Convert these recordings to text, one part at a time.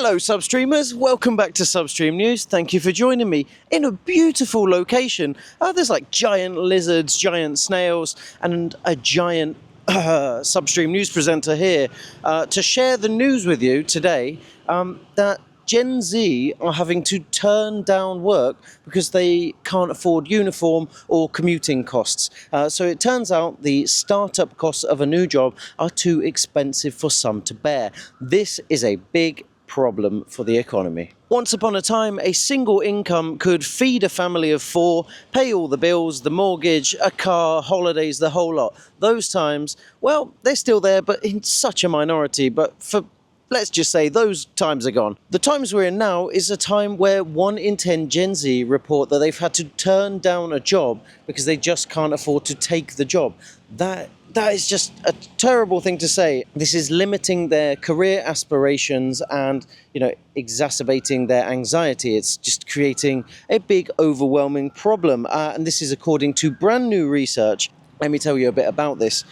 Hello Substreamers, welcome back to Substream News. Thank you for joining me in a beautiful location. There's like giant lizards, giant snails, and a giant Substream News presenter here to share the news with you today that Gen Z are having to turn down work because they can't afford uniform or commuting costs. So it turns out the startup costs of a new job are too expensive for some to bear. This is a big problem for the economy. Once upon a time, a single income could feed a family of four, pay all the bills, the mortgage, a car, holidays, the whole lot. Those times, well, they're still there, but in such a minority. But for let's just say those times are gone. The times we're in now is a time where 1 in 10 Gen Z report that they've had to turn down a job because they just can't afford to take the job. That is just a terrible thing to say. This is limiting their career aspirations and, exacerbating their anxiety. It's just creating a big, overwhelming problem. And this is according to brand new research. Let me tell you a bit about this.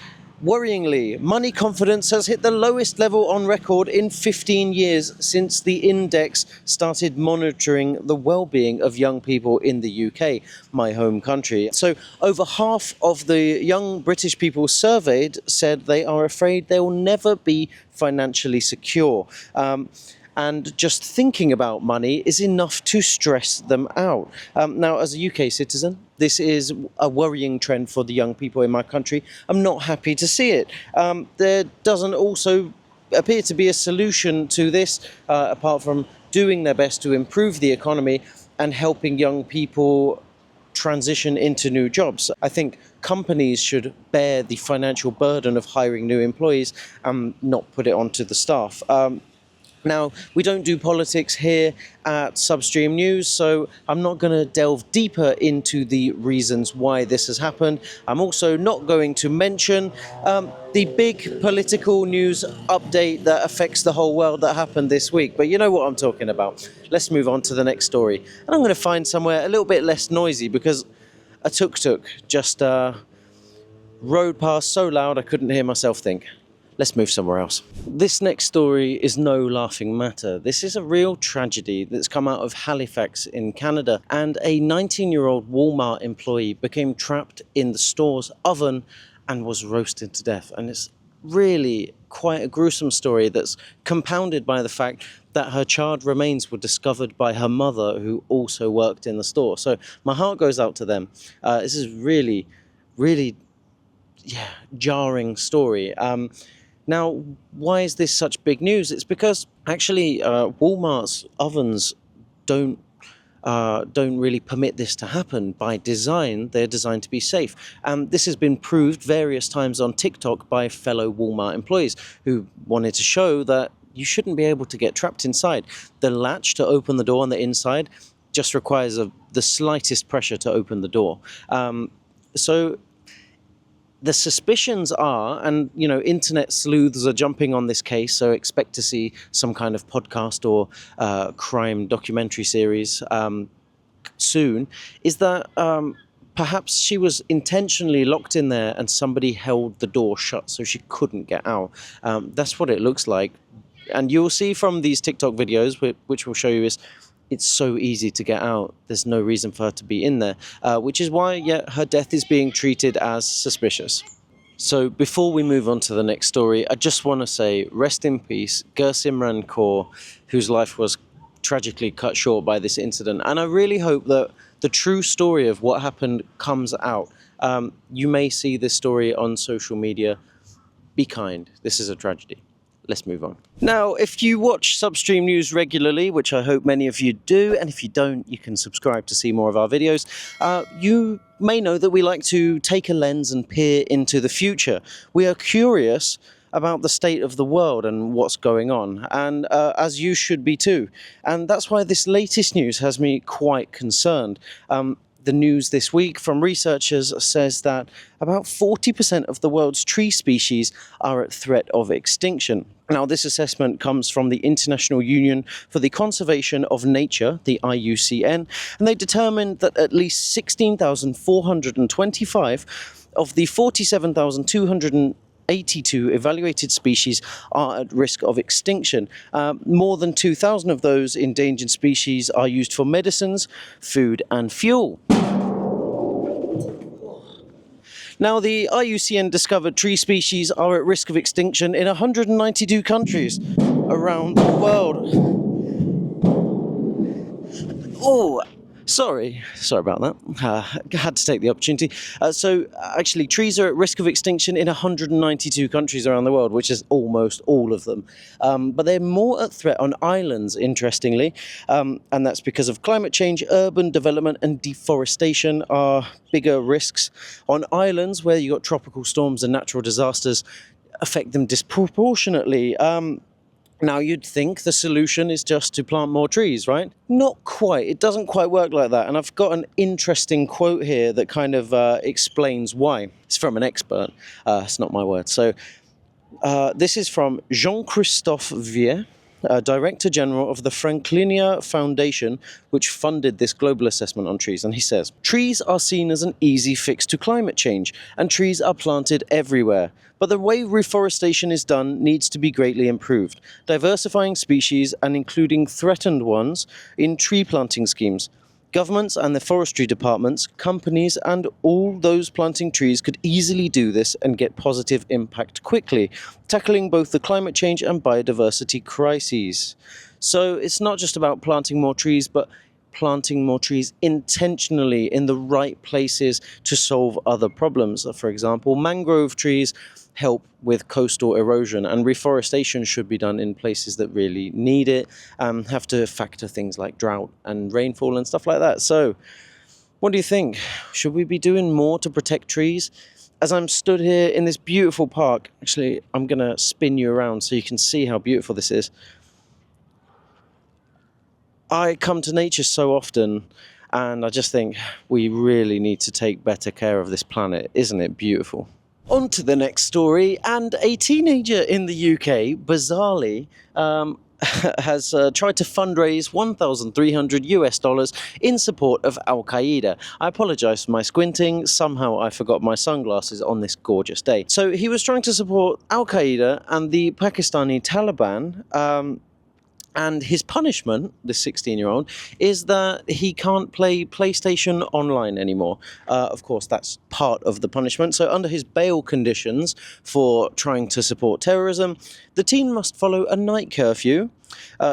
Worryingly, money confidence has hit the lowest level on record in 15 years since the index started monitoring the well-being of young people in the UK, my home country. So over half of the young British people surveyed said they are afraid they will never be financially secure. And just thinking about money is enough to stress them out. Now, as a UK citizen, this is a worrying trend for the young people in my country. I'm not happy to see it. There doesn't also appear to be a solution to this, apart from doing their best to improve the economy and helping young people transition into new jobs. I think companies should bear the financial burden of hiring new employees and not put it onto the staff. Now, we don't do politics here at Substream News, so I'm not going to delve deeper into the reasons why this has happened. I'm also not going to mention the big political news update that affects the whole world that happened this week. But you know what I'm talking about. Let's move on to the next story. And I'm going to find somewhere a little bit less noisy because a tuk-tuk just rode past so loud I couldn't hear myself think. Let's move somewhere else. This next story is no laughing matter. This is a real tragedy that's come out of Halifax in Canada, and a 19-year-old Walmart employee became trapped in the store's oven and was roasted to death. And it's really quite a gruesome story that's compounded by the fact that her charred remains were discovered by her mother, who also worked in the store. So my heart goes out to them. This is really, really, jarring story. Now, why is this such big news? It's because actually Walmart's ovens don't really permit this to happen. By design, they're designed to be safe. This has been proved various times on TikTok by fellow Walmart employees who wanted to show that you shouldn't be able to get trapped inside. The latch to open the door on the inside just requires the slightest pressure to open the door. So the suspicions are, and internet sleuths are jumping on this case, so expect to see some kind of podcast or crime documentary series soon, is that perhaps she was intentionally locked in there and somebody held the door shut so she couldn't get out. That's what it looks like. And you'll see from these TikTok videos, which we'll show you, it's so easy to get out. There's no reason for her to be in there, which is why, her death is being treated as suspicious. So before we move on to the next story, I just want to say rest in peace, Gursimran Kaur, whose life was tragically cut short by this incident. And I really hope that the true story of what happened comes out. You may see this story on social media. Be kind. This is a tragedy. Let's move on. Now, if you watch Substream News regularly, which I hope many of you do, and if you don't, you can subscribe to see more of our videos, you may know that we like to take a lens and peer into the future. We are curious about the state of the world and what's going on, and as you should be too. And that's why this latest news has me quite concerned. The news this week from researchers says that about 40% of the world's tree species are at threat of extinction. Now, this assessment comes from the International Union for the Conservation of Nature, the IUCN, and they determined that at least 16,425 of the 47,200 82 evaluated species are at risk of extinction. More than 2,000 of those endangered species are used for medicines, food, and fuel. Now, the IUCN discovered tree species are at risk of extinction in 192 countries around the world. Oh, sorry about that. Had to take the opportunity. So, actually, trees are at risk of extinction in 192 countries around the world, which is almost all of them. But they're more at threat on islands, interestingly, and that's because of climate change, urban development, and deforestation are bigger risks. On islands where you've got tropical storms and natural disasters affect them disproportionately. Now, you'd think the solution is just to plant more trees, right? Not quite. It doesn't quite work like that. And I've got an interesting quote here that kind of explains why. It's from an expert. It's not my word. So this is from Jean-Christophe Vier, Director General of the Franklinia Foundation, which funded this global assessment on trees. And he says, trees are seen as an easy fix to climate change, and trees are planted everywhere. But the way reforestation is done needs to be greatly improved, diversifying species and including threatened ones in tree planting schemes. Governments and the forestry departments, companies, and all those planting trees could easily do this and get positive impact quickly, tackling both the climate change and biodiversity crises. So it's not just about planting more trees, but planting more trees intentionally in the right places to solve other problems. For example, mangrove trees help with coastal erosion, and reforestation should be done in places that really need it, have to factor things like drought and rainfall and stuff like that. So what do you think? Should we be doing more to protect trees? As I'm stood here in this beautiful park, actually, I'm going to spin you around so you can see how beautiful this is. I come to nature so often, and I just think we really need to take better care of this planet. Isn't it beautiful? On to the next story, and a teenager in the UK, bizarrely, has tried to fundraise $1,300 in support of Al Qaeda. I apologise for my squinting. Somehow I forgot my sunglasses on this gorgeous day. So he was trying to support Al Qaeda and the Pakistani Taliban. And his punishment, this 16-year-old, is that he can't play PlayStation online anymore. Of course, that's part of the punishment. So under his bail conditions for trying to support terrorism, the teen must follow a night curfew,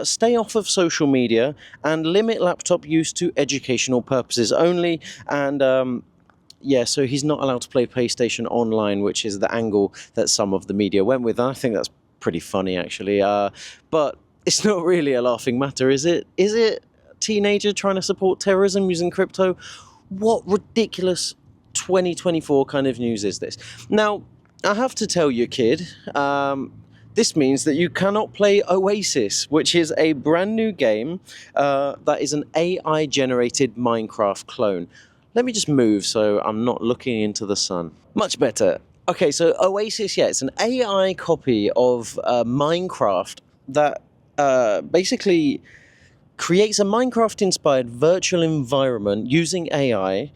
stay off of social media, and limit laptop use to educational purposes only. And yeah, so he's not allowed to play PlayStation online, which is the angle that some of the media went with. And I think that's pretty funny, actually. But it's not really a laughing matter, is it? Is it a teenager trying to support terrorism using crypto? What ridiculous 2024 kind of news is this? Now, I have to tell you, kid, this means that you cannot play Oasis, which is a brand new game that is an AI-generated Minecraft clone. Let me just move so I'm not looking into the sun. Much better. Okay, so Oasis, yeah, it's an AI copy of Minecraft that basically creates a Minecraft-inspired virtual environment using AI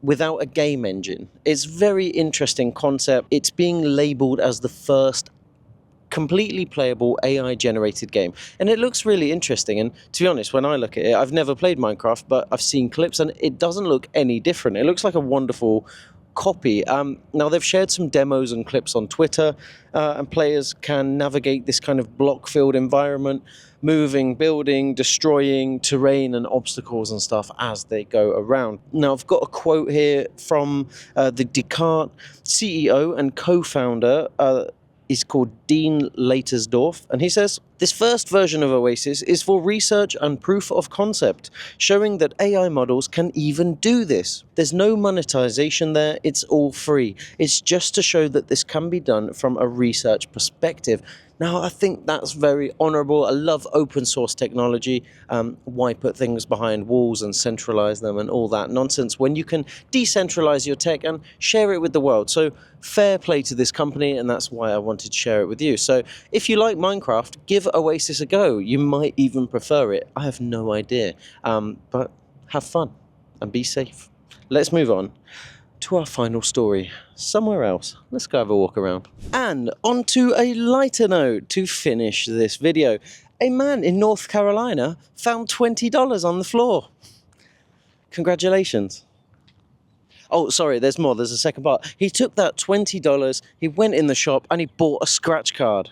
without a game engine. It's a very interesting concept. It's being labelled as the first completely playable AI-generated game. And it looks really interesting. And to be honest, when I look at it, I've never played Minecraft, but I've seen clips and it doesn't look any different. It looks like a wonderful copy. Now, they've shared some demos and clips on Twitter, and players can navigate this kind of block-filled environment, moving, building, destroying terrain and obstacles and stuff as they go around. Now, I've got a quote here from the Descartes CEO and co-founder. Is called Dean Latersdorf, and he says, "This first version of Oasis is for research and proof of concept, showing that AI models can even do this. There's no monetization there, it's all free. It's just to show that this can be done from a research perspective." Now, I think that's very honourable. I love open source technology. Why put things behind walls and centralise them and all that nonsense when you can decentralise your tech and share it with the world? So fair play to this company, and that's why I wanted to share it with you. So if you like Minecraft, give Oasis a go. You might even prefer it. I have no idea. But have fun and be safe. Let's move on to our final story, somewhere else. Let's go have a walk around. And on to a lighter note to finish this video. A man in North Carolina found $20 on the floor. Congratulations. Oh, sorry, there's more. There's a second part. He took that $20, he went in the shop and he bought a scratch card.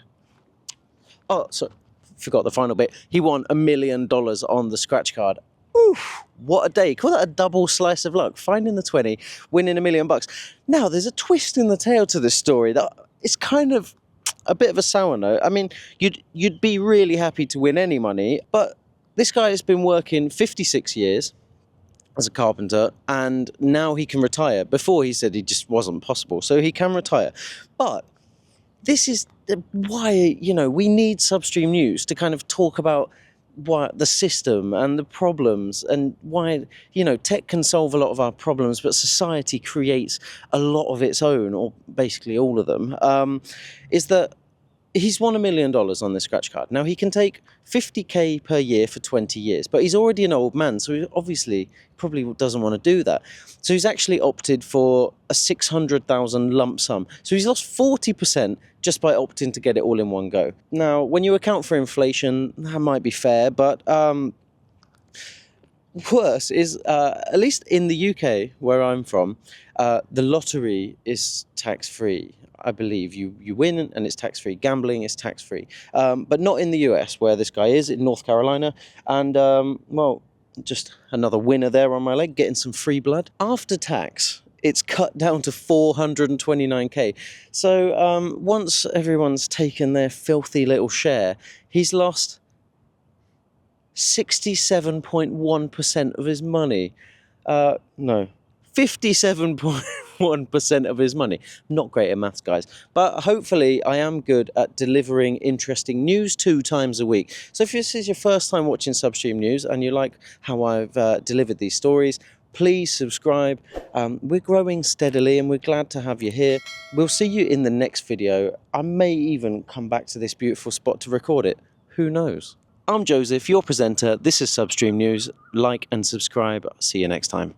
Oh, sorry, forgot the final bit. He won $1 million on the scratch card. Oof, what a day. Call that a double slice of luck. Finding the 20, winning $1 million. Now, there's a twist in the tale to this story that it's kind of a bit of a sour note. I mean, you'd be really happy to win any money, but this guy has been working 56 years as a carpenter, and now he can retire. Before he said it just wasn't possible, so he can retire. But this is why, you know, we need Substream News to kind of talk about what the system and the problems, and why, you know, tech can solve a lot of our problems, but society creates a lot of its own, or basically all of them, is that he's won $1 million on this scratch card. Now, he can take 50k per year for 20 years, but he's already an old man, so he obviously probably doesn't want to do that. So he's actually opted for a 600,000 lump sum. So he's lost 40% just by opting to get it all in one go. Now, when you account for inflation, that might be fair, but worse is, at least in the UK, where I'm from, the lottery is tax-free. I believe you win and it's tax-free. Gambling is tax-free. But not in the US, where this guy is, in North Carolina. And, well, just another winner there on my leg, getting some free blood. After tax, it's cut down to 429k. So once everyone's taken their filthy little share, he's lost 67.1% of his money. No, 57.1% of his money. Not great at maths, guys. But hopefully I am good at delivering interesting news 2 times a week. So if this is your first time watching Substream News and you like how I've delivered these stories, please subscribe. We're growing steadily and we're glad to have you here. We'll see you in the next video. I may even come back to this beautiful spot to record it. Who knows? I'm Joseph, your presenter. This is Substream News. Like and subscribe. See you next time.